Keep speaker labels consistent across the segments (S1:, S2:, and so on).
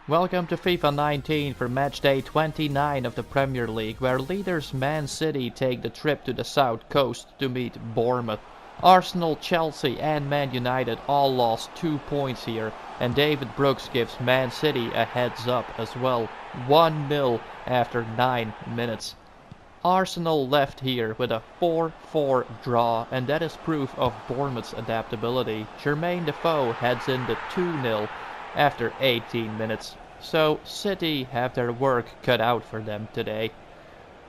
S1: Welcome to FIFA 19 for matchday 29 of the Premier League, where leaders Man City take the trip to the south coast to meet Bournemouth. Arsenal, Chelsea and Man United all lost 2 points here, and David Brooks gives Man City a heads up as well, 1-0 after 9 minutes. Arsenal left here with a 4-4 draw, and that is proof of Bournemouth's adaptability. Jermaine Defoe heads in the 2-0 after 18 minutes. So City have their work cut out for them today.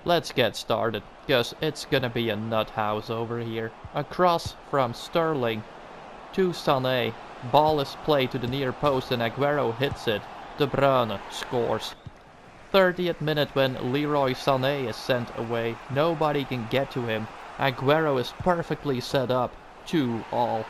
S1: Let's get started, cause it's gonna be a nut house over here. A cross from Sterling to Sané. Ball is played to the near post and Aguero hits it. De Bruyne scores. 30th minute when Leroy Sané is sent away. Nobody can get to him. Aguero is perfectly set up. 2-2.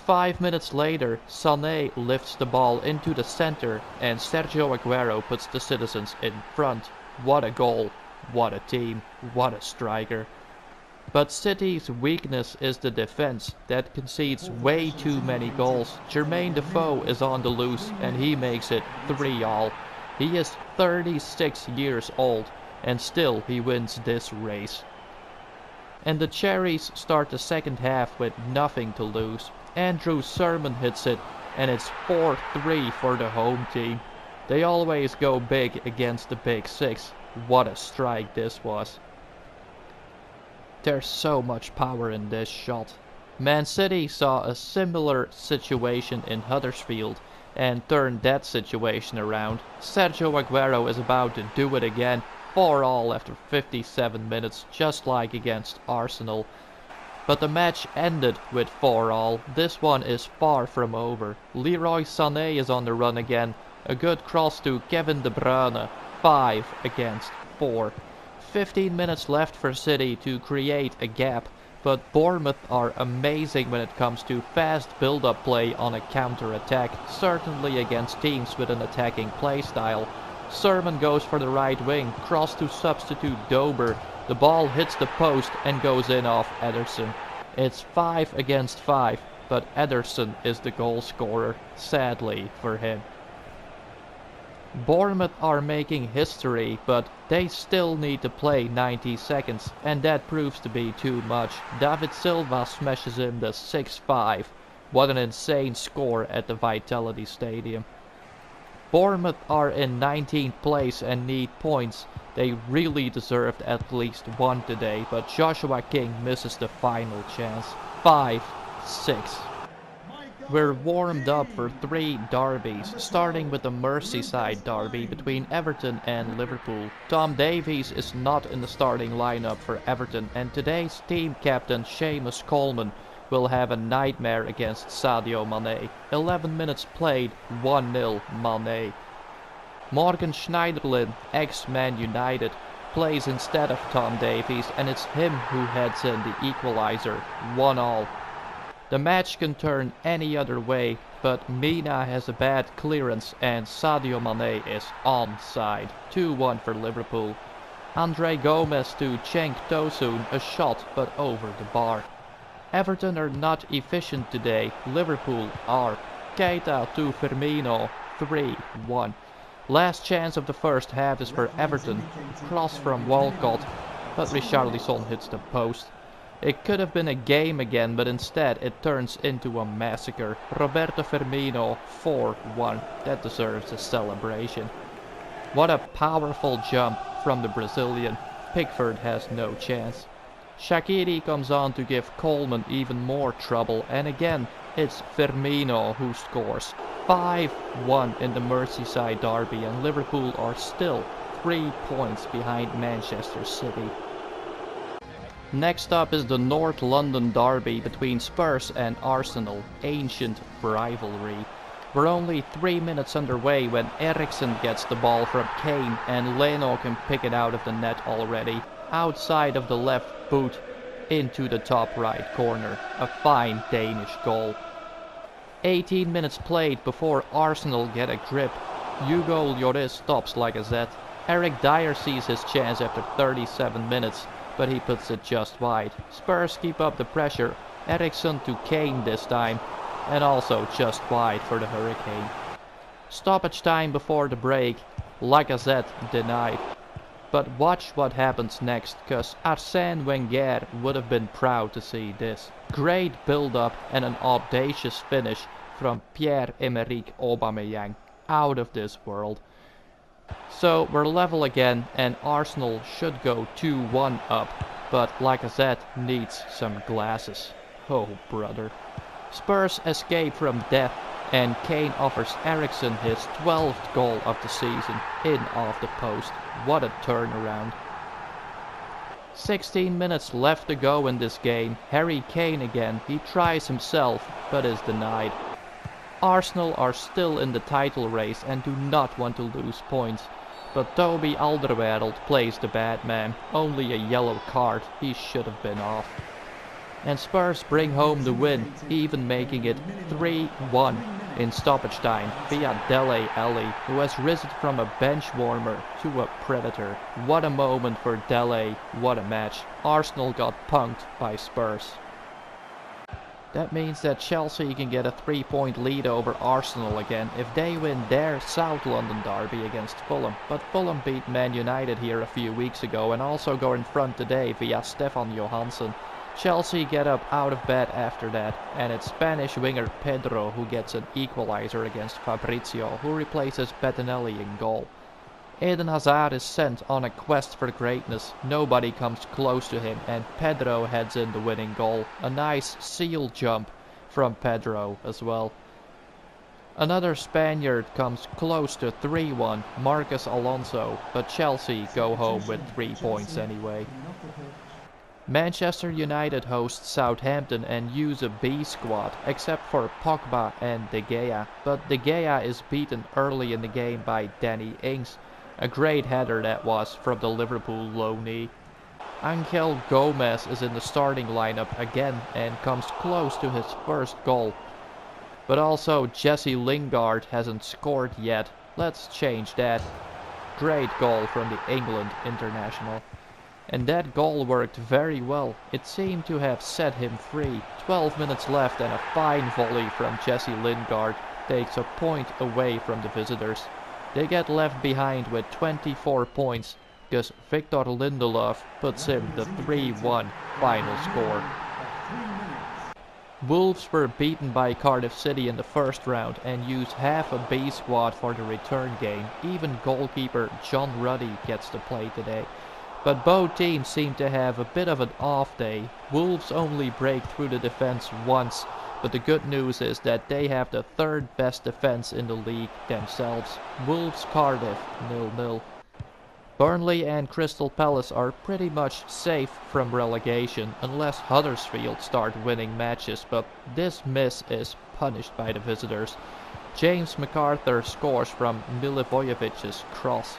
S1: 5 minutes later, Sané lifts the ball into the center and Sergio Aguero puts the citizens in front. What a goal, what a team, what a striker. But City's weakness is the defense that concedes way too many goals. Jermaine Defoe is on the loose and he makes it 3-3. He is 36 years old and still he wins this race. And the Cherries start the second half with nothing to lose. Andrew Sermon hits it and it's 4-3 for the home team. They always go big against the big six. What a strike this was. There's so much power in this shot. Man City saw a similar situation in Huddersfield and turned that situation around. Sergio Aguero is about to do it again. 4-4 after 57 minutes, just like against Arsenal. But the match ended with 4-4. This one is far from over. Leroy Sané is on the run again. A good cross to Kevin De Bruyne. 5-4. 15 minutes left for City to create a gap. But Bournemouth are amazing when it comes to fast build-up play on a counter-attack, certainly against teams with an attacking playstyle. Sermon goes for the right wing, cross to substitute Dober. The ball hits the post and goes in off Ederson. It's 5-5, but Ederson is the goal scorer, sadly for him. Bournemouth are making history, but they still need to play 90 seconds, and that proves to be too much. David Silva smashes in the 6-5. What an insane score at the Vitality Stadium. Bournemouth are in 19th place and need points. They really deserved at least one today, but Joshua King misses the final chance. 5-6. We're warmed up for 3 derbies, starting with the Merseyside derby between Everton and Liverpool. Tom Davies is not in the starting lineup for Everton, and today's team captain Seamus Coleman will have a nightmare against Sadio Mane. 11 minutes played, 1-0 Mane. Morgan Schneiderlin, ex-Man United, plays instead of Tom Davies, and it's him who heads in the equalizer, 1-1. The match can turn any other way, but Mina has a bad clearance and Sadio Mane is onside. 2-1 for Liverpool. Andre Gomez to Cenk Tosun, a shot but over the bar. Everton are not efficient today, Liverpool are. Keita to Firmino, 3-1. Last chance of the first half is for Everton. Cross from Walcott, but Richarlison hits the post. It could have been a game again, but instead it turns into a massacre. Roberto Firmino, 4-1. That deserves a celebration. What a powerful jump from the Brazilian. Pickford has no chance. Shaqiri comes on to give Coleman even more trouble, and again it's Firmino who scores. 5-1 in the Merseyside derby, and Liverpool are still 3 points behind Manchester City. Next up is the North London derby between Spurs and Arsenal, ancient rivalry. We're only 3 minutes underway when Eriksen gets the ball from Kane and Leno can pick it out of the net already, outside of the left boot into the top right corner. A fine Danish goal. 18 minutes played before Arsenal get a grip. Hugo Lloris stops like a Z. Eric Dyer sees his chance after 37 minutes, but he puts it just wide. Spurs keep up the pressure. Eriksen to Kane this time, and also just wide for the Hurricane. Stoppage time before the break. Lacazette denied. But watch what happens next, cause Arsène Wenger would have been proud to see this. Great build-up and an audacious finish from Pierre-Emerick Aubameyang. Out of this world. So we're level again and Arsenal should go 2-1 up, but Lacazette needs some glasses. Oh brother. Spurs escape from death and Kane offers Eriksen his 12th goal of the season in off the post. What a turnaround. 16 minutes left to go in this game. Harry Kane again. He tries himself but is denied. Arsenal are still in the title race and do not want to lose points. But Toby Alderweireld plays the bad man. Only a yellow card. He should have been off. And Spurs bring home the win, even making it 3-1 in stoppage time via Dele Alli, who has risen from a bench warmer to a predator. What a moment for Dele, what a match. Arsenal got punked by Spurs. That means that Chelsea can get a 3-point lead over Arsenal again if they win their South London derby against Fulham. But Fulham beat Man United here a few weeks ago and also go in front today via Stefan Johansson. Chelsea get up out of bed after that, and it's Spanish winger Pedro who gets an equalizer against Fabrizio, who replaces Bettinelli in goal. Eden Hazard is sent on a quest for greatness. Nobody comes close to him, and Pedro heads in the winning goal. A nice seal jump from Pedro as well. Another Spaniard comes close to 3-1, Marcos Alonso, but Chelsea go home with 3 points anyway. Manchester United hosts Southampton and use a B squad, except for Pogba and De Gea, but De Gea is beaten early in the game by Danny Ings. A great header that was from the Liverpool loanee. Angel Gomez is in the starting lineup again and comes close to his first goal. But also Jesse Lingard hasn't scored yet. Let's change that. Great goal from the England international. And that goal worked very well. It seemed to have set him free. 12 minutes left and a fine volley from Jesse Lingard takes a point away from the visitors. They get left behind with 24 points because Victor Lindelof puts in the 3-1 final score. Wolves were beaten by Cardiff City in the first round and used half a B squad for the return game. Even goalkeeper John Ruddy gets to play today. But both teams seem to have a bit of an off day. Wolves only break through the defense once, but the good news is that they have the third best defense in the league themselves. Wolves Cardiff 0-0. Burnley and Crystal Palace are pretty much safe from relegation unless Huddersfield start winning matches, but this miss is punished by the visitors. James MacArthur scores from Milivojevic's cross.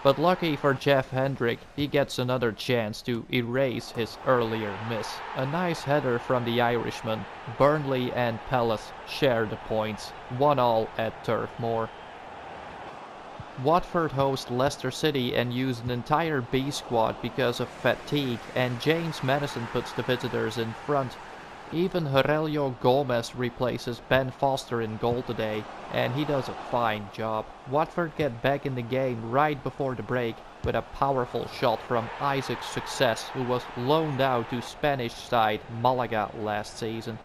S1: But lucky for Jeff Hendrick, he gets another chance to erase his earlier miss. A nice header from the Irishman. Burnley and Palace share the points, 1-1 at Turf Moor. Watford host Leicester City and use an entire B squad because of fatigue, and James Maddison puts the visitors in front. Even Aurelio Gomez replaces Ben Foster in goal today, and he does a fine job. Watford get back in the game right before the break with a powerful shot from Isaac Success, who was loaned out to Spanish side Malaga last season.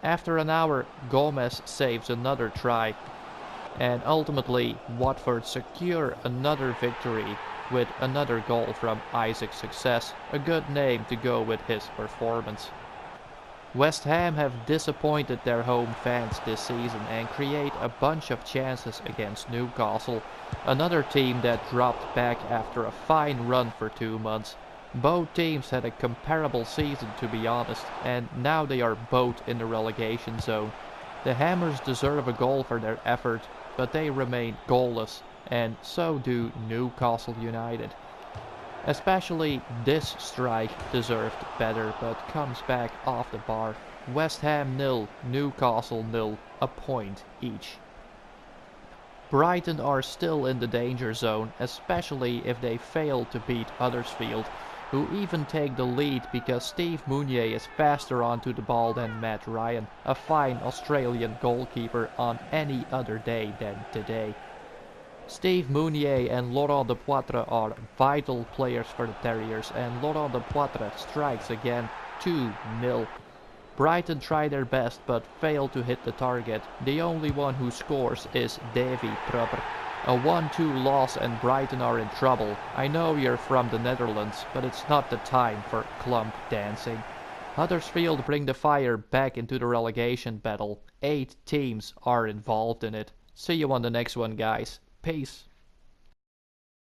S1: After an hour, Gomez saves another try, and ultimately Watford secure another victory with another goal from Isaac Success, a good name to go with his performance. West Ham have disappointed their home fans this season and create a bunch of chances against Newcastle, another team that dropped back after a fine run for 2 months. Both teams had a comparable season, to be honest, and now they are both in the relegation zone. The Hammers deserve a goal for their effort, but they remain goalless, and so do Newcastle United. Especially this strike deserved better, but comes back off the bar. West Ham 0, Newcastle 0, a point each. Brighton are still in the danger zone, especially if they fail to beat Huddersfield. who even take the lead because Steve Mounier is faster onto the ball than Matt Ryan, a fine Australian goalkeeper on any other day than today. Steve Mounier and Laurent Depoitre are vital players for the Terriers, and Laurent Depoitre strikes again, 2-0. Brighton try their best but fail to hit the target. The only one who scores is Davy Prupper. A 1-2 loss and Brighton are in trouble. I know you're from the Netherlands, but it's not the time for clump dancing. Huddersfield bring the fire back into the relegation battle. 8 teams are involved in it. See you on the next one, guys. Peace.